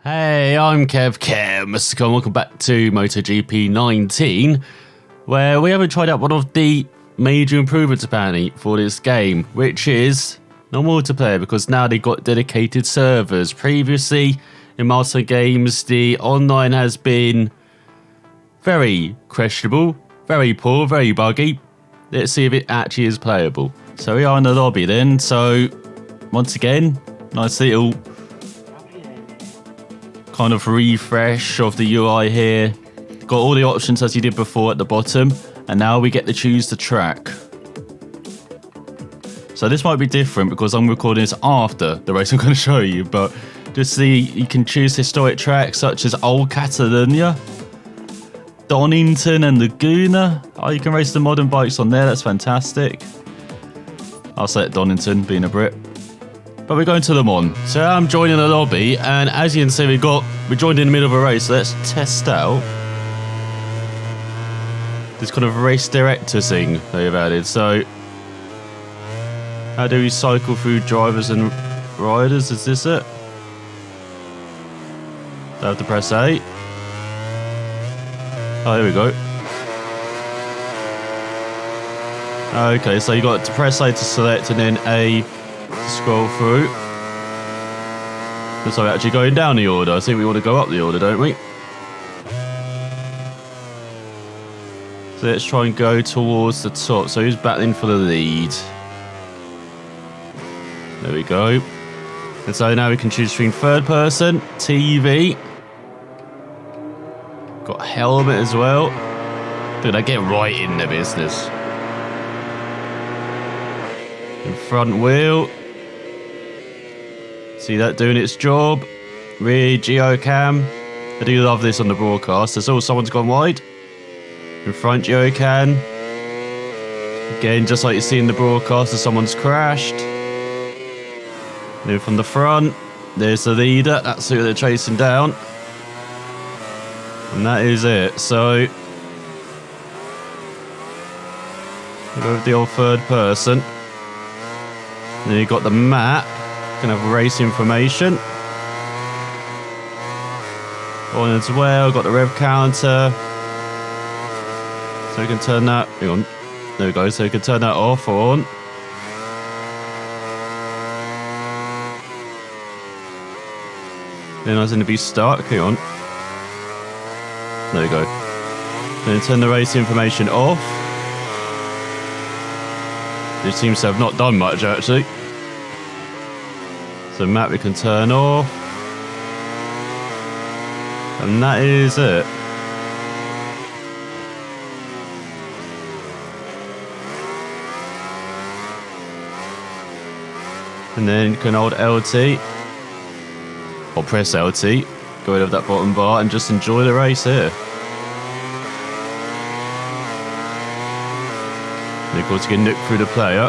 Hey, I'm Kev, Mr. Con. Welcome back to MotoGP 19, where we haven't tried out one of the major improvements apparently for this game, which is no multiplayer, because now they've got dedicated servers. Previously, in Master games, the online has been very questionable, very poor, very buggy. Let's see if it actually is playable. So we are in the lobby then, so once again, nice little kind of refresh of the UI here. Got all the options as you did before at the bottom, and now we get to choose the track. So this might be different because I'm recording this after the race I'm going to show you, but just see, you can choose historic tracks such as Old Catalonia, Donington and Laguna. Oh, you can race the modern bikes on there, that's fantastic. I'll select Donington, being a Brit. But we're going to Le Mans. So I'm joining the lobby, and as you can see, we joined in the middle of a race. So let's test out this kind of race director thing they've added. So how do we cycle through drivers and riders? Is this it? Do I have to press A? Oh, here we go. Okay, so you got to press A to select and then A to scroll through. So we're actually going down the order. I think we want to go up the order, don't we? So let's try and go towards the top. So who's battling for the lead? There we go. And so now we can choose between third person, TV. Got helmet as well. Dude, I get right in the business. And front wheel. See that doing its job. Rear geocam. I do love this on the broadcast. There's someone's gone wide. In front geocam. Again, just like you see in the broadcast, someone's crashed. Then from the front, there's the leader. That's who they're chasing down. And that is it. So we go with the old third person. And then you've got the map. Can have race information on as well. Got the rev counter, so we can turn that. Hang on, there we go. So we can turn that off or on. Then I was going to be stuck. Hang on. There we go. Then turn the race information off. It seems to have not done much actually. So map we can turn off. And that is it. And then you can hold LT. Or press LT. Go rid of that bottom bar and just enjoy the race here. And of course you can look through the player.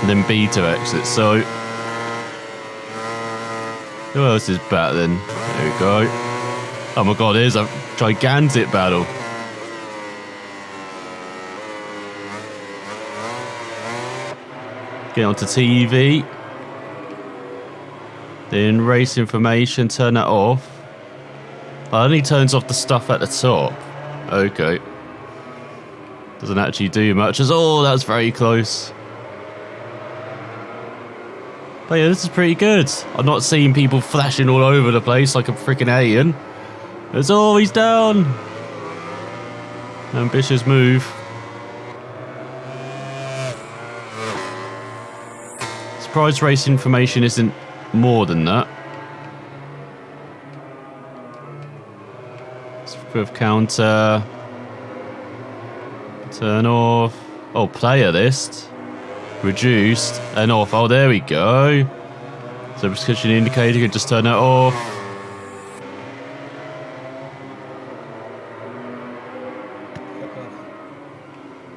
And then B to exit. So who else is battling? There we go. Oh my god, here's a gigantic battle. Get onto TV. Then race information, turn that off. It only turns off the stuff at the top. Okay. Doesn't actually do much. Oh, that's very close. But yeah, this is pretty good. I'm not seeing people flashing all over the place like a freaking alien. It's always down. Ambitious move. Surprise race information isn't more than that. Rev counter. Turn off. Oh, player list. Reduced and off. Oh, there we go. So position indicator, you can just turn that off.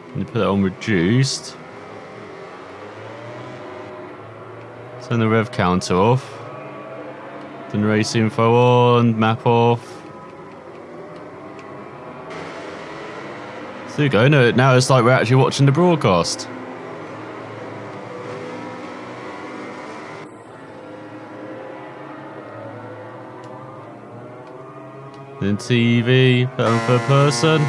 And you put that on reduced. Turn the rev counter off. Then race info on, map off. So there you go. No, now it's like we're actually watching the broadcast. Then TV, per person.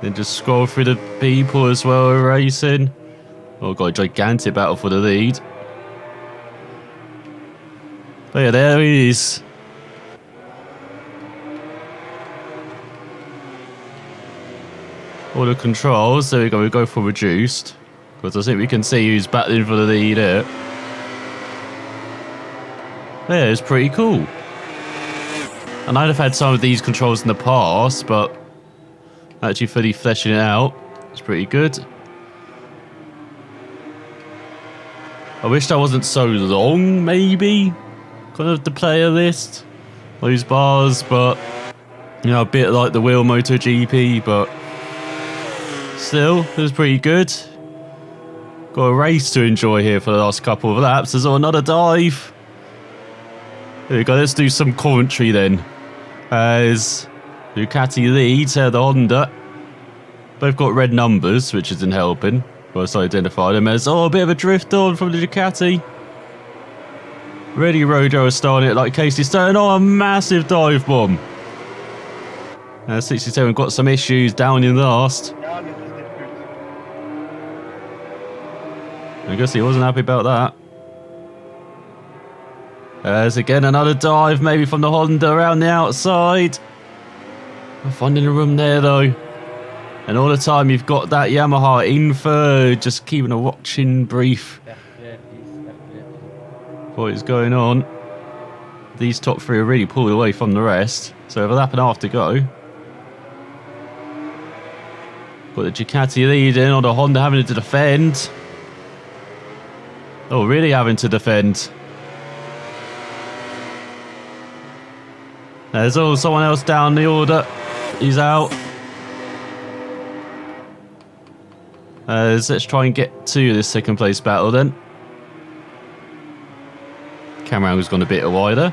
Then just scroll through the people as well, racing. Oh, got a gigantic battle for the lead. But yeah, there he is. All the controls, there we go, we go for reduced. Because I think we can see who's battling for the lead here. Yeah, it's pretty cool. And I'd have had some of these controls in the past, but actually fully fleshing it out, it's pretty good. I wish that wasn't so long, maybe, kind of the player list, those bars, but, you know, a bit like the Wheel MotoGP, but still, it was pretty good. Got a race to enjoy here for the last couple of laps. There's another dive. Here we go, let's do some commentary then. As Ducati leads, the Honda. Both got red numbers, which isn't helping. But I identify them as, oh, a bit of a drift on from the Ducati. Ready Rojo is starting it like Casey Stone. Oh, a massive dive bomb. 67 got some issues down in last. I guess he wasn't happy about that. There's again another dive, maybe from the Honda around the outside. I'm finding a room there though. And all the time you've got that Yamaha in third, just keeping a watching brief. What is going on? These top three are really pulled away from the rest. So we have a lap and a half to go. Got the Ducati leading, or the Honda having to defend. Oh, really having to defend. There's someone else down the order. He's out. Let's try and get to this second place battle then. Camera angle's gone a bit wider.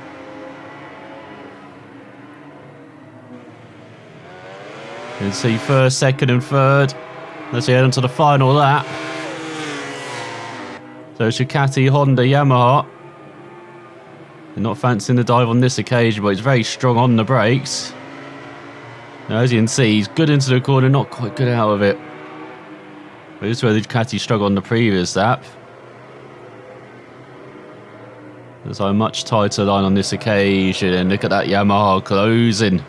You can see first, second and third. Let's head on to the final lap. So Ducati, Honda, Yamaha. They're not fancying the dive on this occasion, but he's very strong on the brakes. Now, as you can see, he's good into the corner, not quite good out of it. But this is where the Ducati struggled on the previous lap. There's a much tighter line on this occasion, and look at that Yamaha closing.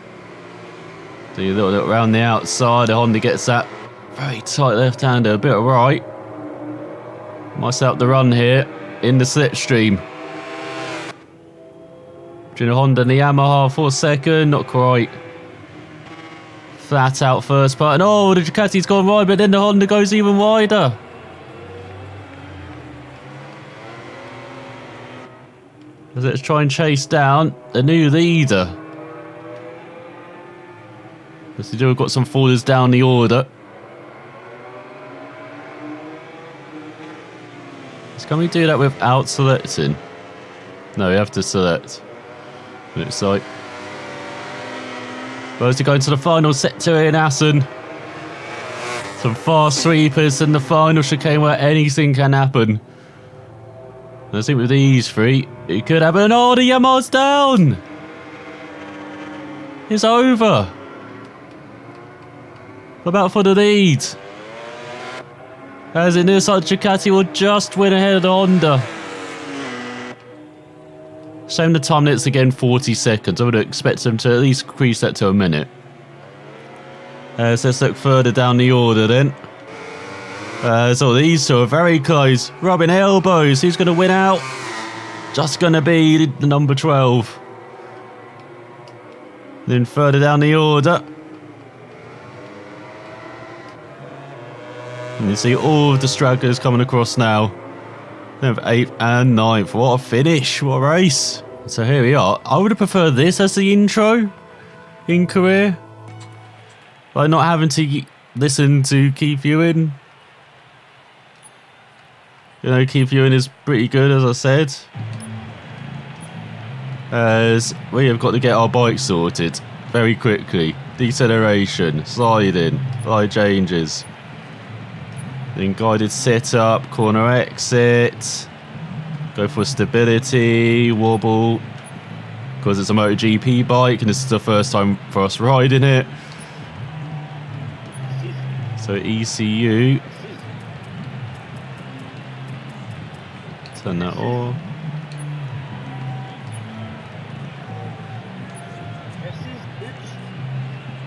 Do a little look around the outside, the Honda gets that very tight left-hander, a bit of right. Might set up the run here in the slipstream. Between the Honda and the Yamaha for second, not quite. Flat out first part, and oh, the Ducati's gone wide, but then the Honda goes even wider. Let's try and chase down the new leader. Because we do have got some fallers down the order. Can we do that without selecting? No, we have to select. Looks like. But to go into the final sector in Assen. Some fast sweepers in the final chicane where anything can happen. And I think with these three, it could happen. Oh, the Yamaha's down! It's over. What about for the lead? As it looks like Ducati will just win ahead of the Honda. Shame the time limits again 40 seconds. I would expect them to at least increase that to a minute. So let's look further down the order then. So these two are very close. Rubbing elbows. Who's going to win out? Just going to be the number 12. Then further down the order. And you see all of the stragglers coming across now. They have 8th and 9th. What a finish. What a race. So here we are. I would have preferred this as the intro in career. Like not having to listen to Keith Ewing. You know, Keith Ewing is pretty good, as I said. As we have got to get our bike sorted very quickly. Deceleration, sliding, slide changes. Then guided setup, corner exit. Go for stability, wobble. Because it's a MotoGP bike and this is the first time for us riding it. So ECU. Turn that off.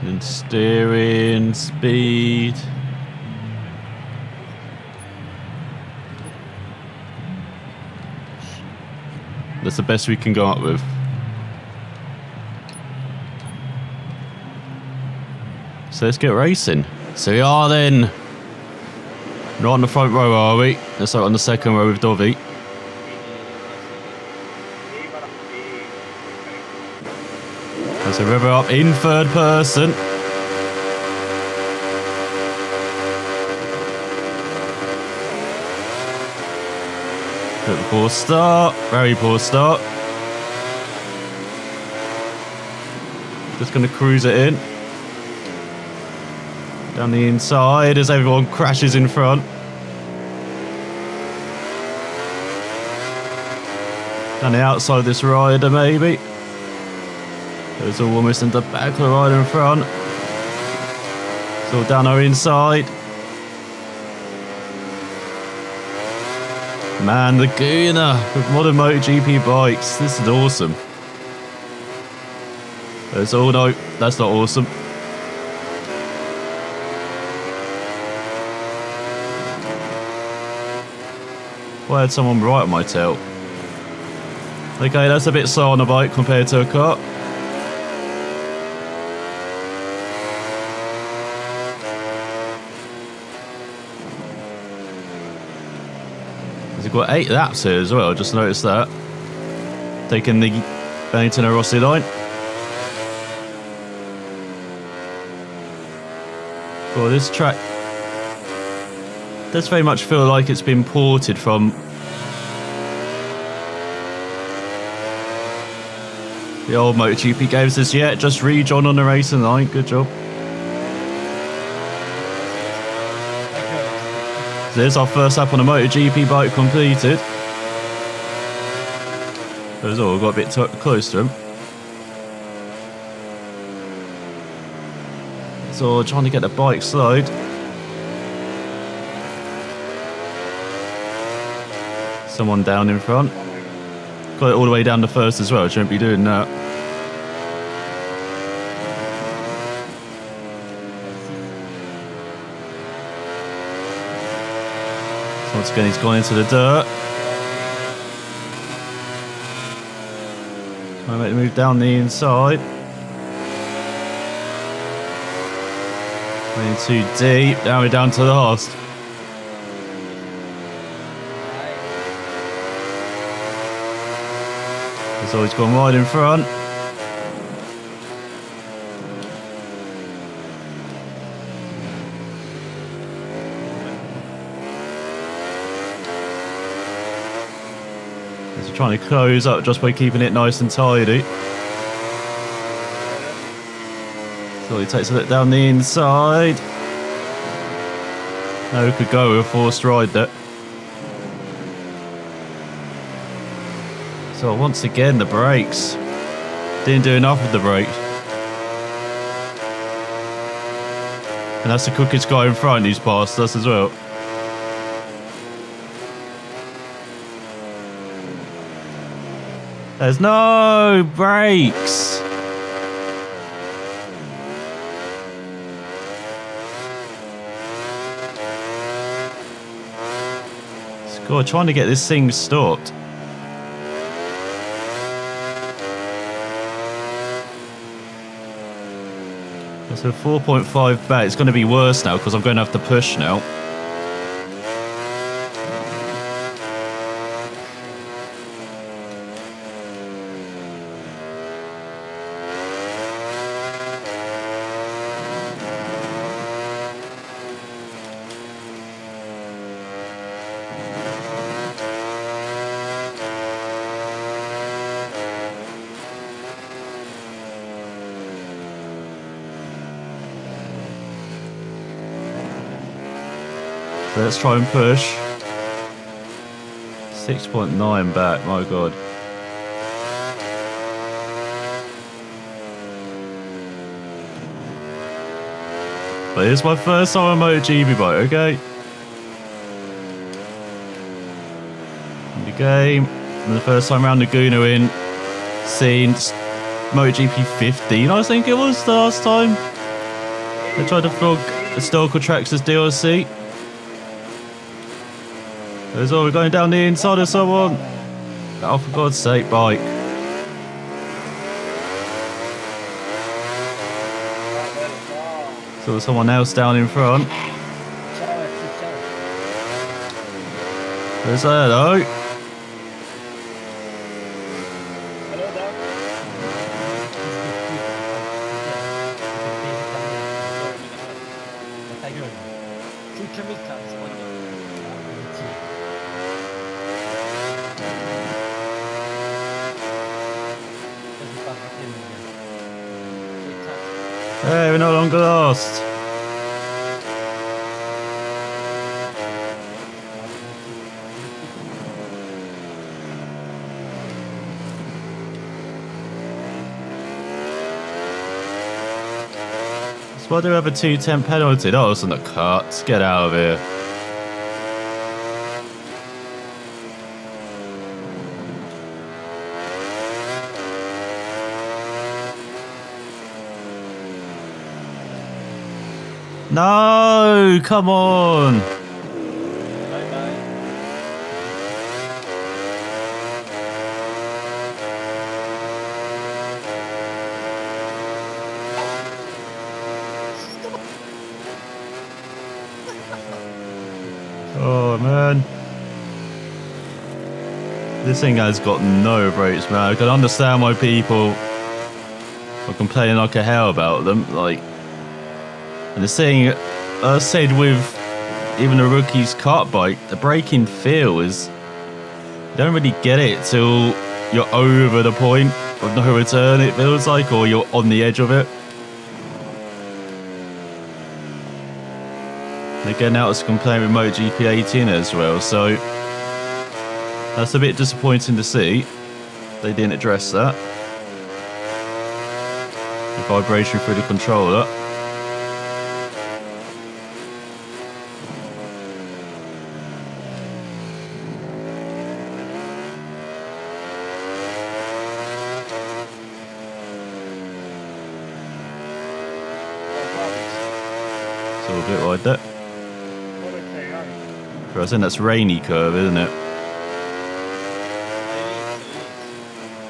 And steering, speed. That's the best we can go up with. So let's get racing. So we are then. Not on the front row, are we? Let's start on the second row with Dovi. So we're up in third person. Bit of a poor start. Very poor start. Just going to cruise it in. Down the inside as everyone crashes in front. Down the outside of this rider, maybe. It's all almost in the back of the rider in front. It's all down our inside. Man, the Laguna with modern MotoGP bikes. This is awesome. It's all no, that's not awesome. Well, I had someone right on my tail. Okay, that's a bit slow on a bike compared to a car. He's got 8 laps here as well, just noticed that. Taking the Valentino Rossi line. Well, this track does very much feel like it's been ported from the old MotoGP games. This yet, just rejoin on the racing line. Good job. So there's our first lap on a MotoGP bike completed. There's all got a bit close to him. So trying to get the bike slowed. Someone down in front. Got it all the way down to first as well. Shouldn't be doing that. So once again, he's gone into the dirt. Trying to make the move down the inside. Going too deep. Now we're down to the last. He's always gone wide in front. He's trying to close up just by keeping it nice and tidy. So he takes a look down the inside. Now we could go with a forced ride there. So once again, the brakes. Didn't do enough with the brakes. And that's the quickest guy in front who's passed us as well. There's no brakes. God, trying to get this thing stopped. So 4.5 back. It's going to be worse now because I'm going to have to push now. So let's try and push. 6.9 back, my god. But it's my first time on MotoGP bike, okay? In the game, and the first time around Laguna in since MotoGP 15, I think it was the last time. They tried to flog historical tracks as DLC. There's all, we're going down the inside of someone. Oh, for God's sake, bike. So there's someone else down in front. There's that, though. Hey, we're no longer lost. So why do we have a 210 penalty? That wasn't a cut. Let's get out of here. No, come on. Oh man. This thing has got no brakes, man. I can understand why people are complaining like a hell about them. Like, and the thing I said with even a rookie's kart bike, the braking feel is, you don't really get it till you're over the point of no return, it feels like, or you're on the edge of it. And again, now it's complaining with MotoGP 18 as well, so that's a bit disappointing to see. They didn't address that. The vibration through the controller. It's all a bit like that. I think that's rainy curve, isn't it?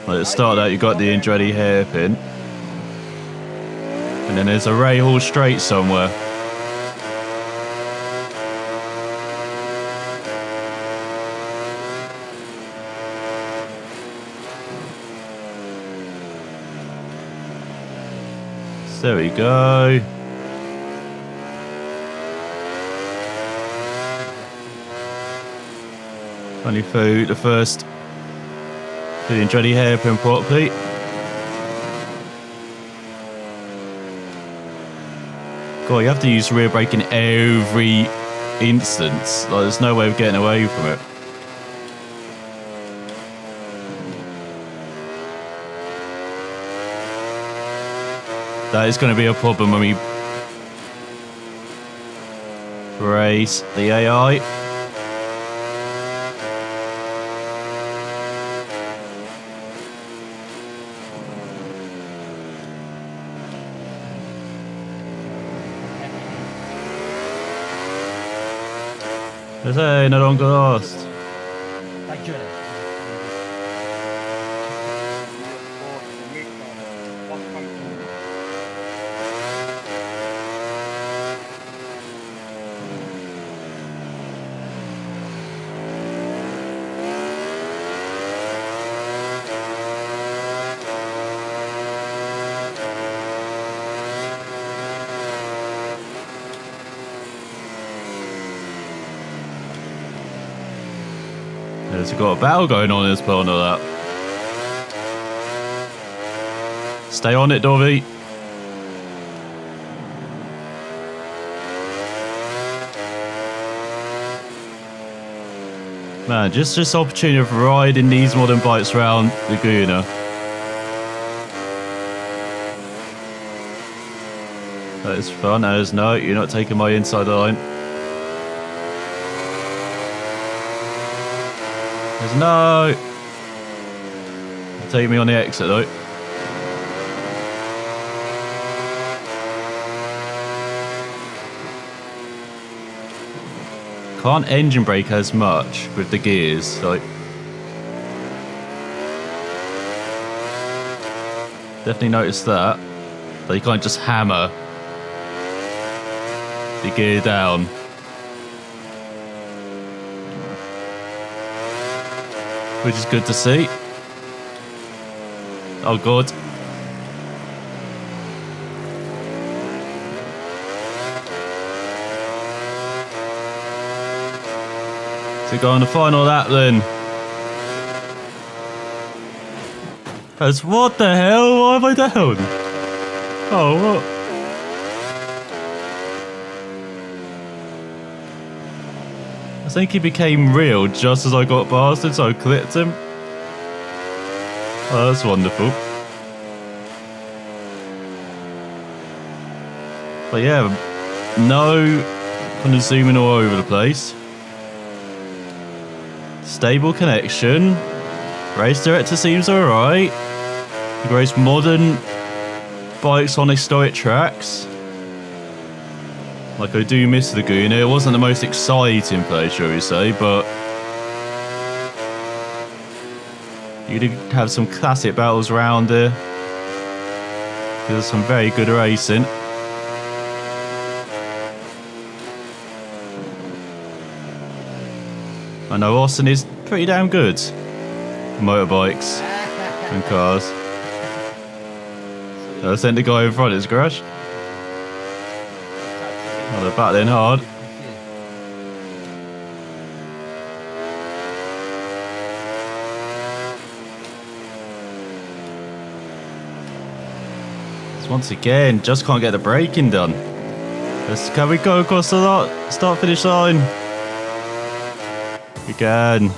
Like at the start of that, you got the Andretti hairpin. And then there's a Ray Hall straight somewhere. So there we go. Only through the first to the Andretti hairpin properly. God, you have to use rear brake in every instance. Like, there's no way of getting away from it. That is going to be a problem when we race the AI. Hey, no longer lost. There's got a battle going on as part of that. Stay on it, Dovey. Man, just this opportunity of riding these modern bikes around Laguna. That is fun. That is no, you're not taking my inside line. There's no. Take me on the exit though. Can't engine brake as much with the gears, like. Definitely noticed that. But you can't just hammer the gear down. Which is good to see. Oh god. To go on the final lap then. As what the hell? Why am I down? Oh what? I think he became real just as I got past him, so I clipped him. Oh, that's wonderful. But yeah, no kind of zooming all over the place. Stable connection. Race director seems alright. You race modern bikes on historic tracks. Like I do miss Laguna. It wasn't the most exciting place, shall we say, but you did have some classic battles around here. There's some very good racing. I know Austin is pretty damn good. Motorbikes and cars. I sent the guy in front of his garage. Oh, they're battling hard. Once again, just can't get the braking done. Can we go across the start-finish line? We can.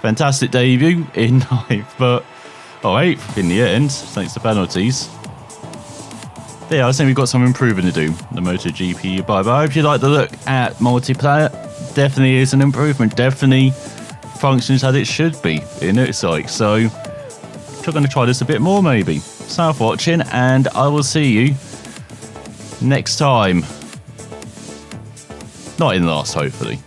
Fantastic debut in 9th, but 8th in the end, thanks to penalties. But yeah, I think we've got some improving to do. The MotoGP bike, but I hope you like the look at multiplayer. Definitely is an improvement. Definitely functions as it should be. It looks like so. I'm going to try this a bit more, maybe. So for watching, and I will see you next time. Not in last, hopefully.